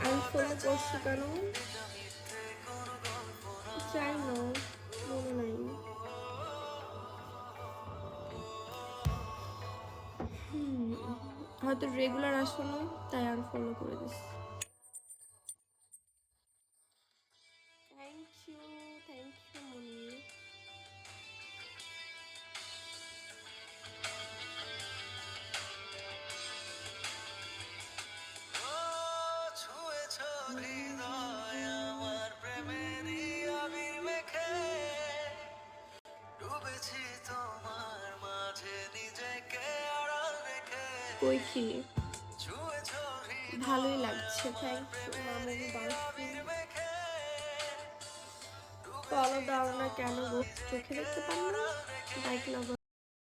Unfollow করছো কেন? চাই না, মনে নাই। হয়তো রেগুলার আসো না, তাই আনফলো করে দিস। Thank you, thank you Moni. কই কি ভালোই লাগছে, থ্যাংক ইউ মামু বাসু। ফলো দাও না কেন গো? চোখে দেখতে পান না? Like love